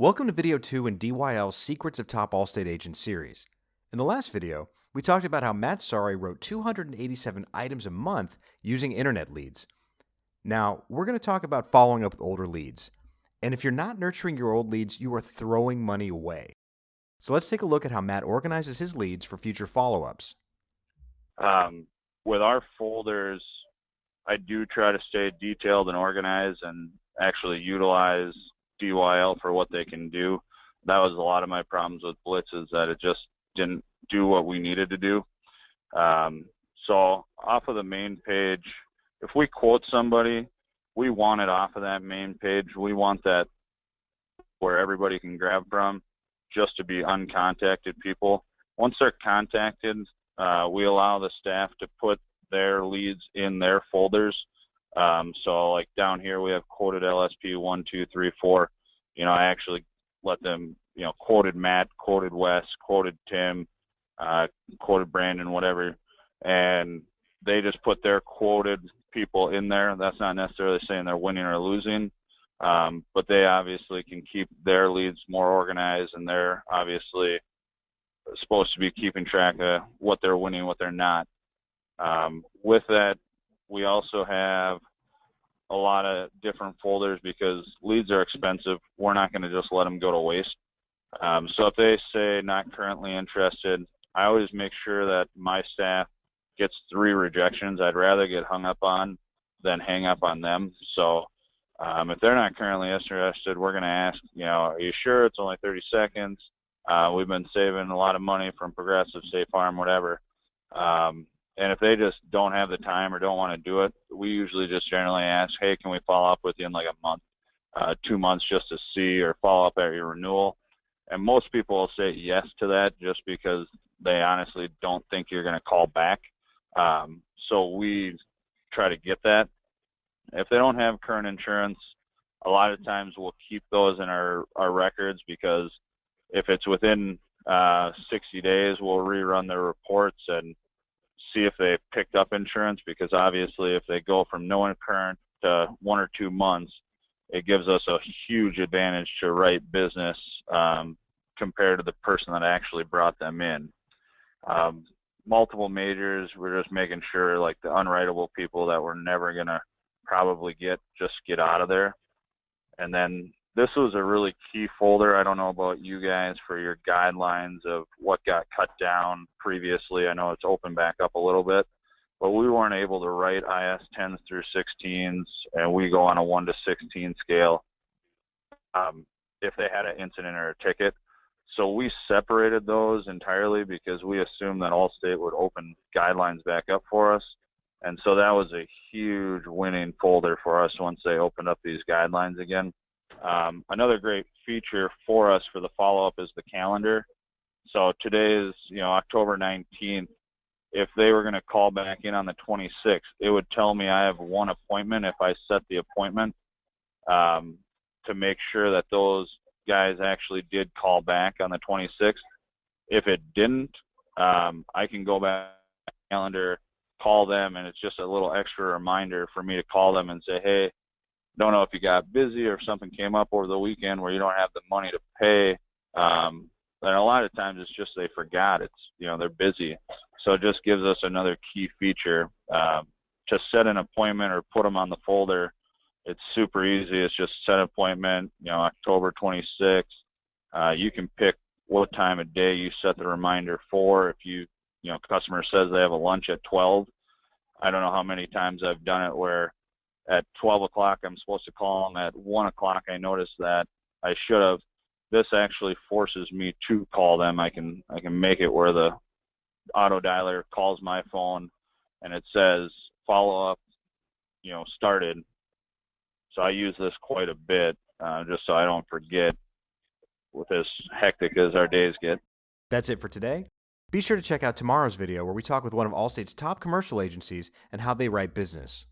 Welcome to video 2 in DYL's Secrets of Top Allstate Agents series. In the last video, we talked about how Matt Sari wrote 287 items a month using internet leads. Now, we're going to talk about following up with older leads. And if you're not nurturing your old leads, you are throwing money away. So let's take a look at how Matt organizes his leads for future follow-ups. With our folders, I do try to stay detailed and organized and actually utilize DYL for what they can do. That was a lot of my problems with Blitz, is that it just didn't do what we needed to do. So off of the main page, if we quote somebody, we want it off of that main page. We want that where everybody can grab from, just to be uncontacted people. Once they're contacted, we allow the staff to put their leads in their folders. So like down here, we have quoted LSP 1, 2, 3, 4. I actually let them, quoted Matt, quoted Wes, quoted Tim, quoted Brandon, whatever. And they just put their quoted people in there. That's not necessarily saying they're winning or losing, but they obviously can keep their leads more organized, and they're obviously supposed to be keeping track of what they're winning, what they're not. With that, we also have a lot of different folders because leads are expensive. We're not going to just let them go to waste. So if they say not currently interested, I always make sure that my staff gets 3 rejections. I'd rather get hung up on than hang up on them. So if they're not currently interested, we're going to ask, are you sure? It's only 30 seconds. We've been saving a lot of money from Progressive, State Farm, whatever. And if they just don't have the time or don't want to do it, we usually just generally ask, hey, can we follow up with you in like a month, 2 months, just to see, or follow up at your renewal? And most people will say yes to that just because they honestly don't think you're going to call back. So we try to get that. If they don't have current insurance, a lot of times we'll keep those in our records, because if it's within 60 days, we'll rerun their reports and see if they picked up insurance, because obviously if they go from no current to 1 or 2 months, it gives us a huge advantage to write business compared to the person that actually brought them in. Multiple majors, we're just making sure like the unwritable people that we're never going to probably get, just get out of there. And then this was a really key folder. I don't know about you guys for your guidelines of what got cut down previously. I know it's opened back up a little bit, but we weren't able to write IS 10s through 16s, and we go on a 1 to 16 scale if they had an incident or a ticket. So we separated those entirely because we assumed that Allstate would open guidelines back up for us. And so that was a huge winning folder for us once they opened up these guidelines again. Another great feature for us for the follow-up is the calendar. So today is, October 19th. If they were going to call back in on the 26th, it would tell me I have 1 appointment if I set the appointment to make sure that those guys actually did call back on the 26th. If it didn't, I can go back to the calendar, call them, and it's just a little extra reminder for me to call them and say, hey, don't know if you got busy or if something came up over the weekend where you don't have the money to pay. And a lot of times it's just they forgot. It's, they're busy. So it just gives us another key feature to set an appointment or put them on the folder. It's super easy. It's just set an appointment, October 26th. You can pick what time of day you set the reminder for. If customer says they have a lunch at 12, I don't know how many times I've done it where at 12 o'clock I'm supposed to call them. At 1 o'clock I noticed that I should have. This actually forces me to call them. I can make it where the auto dialer calls my phone and it says follow up, started. So I use this quite a bit just so I don't forget with as hectic as our days get. That's it for today. Be sure to check out tomorrow's video where we talk with one of Allstate's top commercial agencies and how they write business.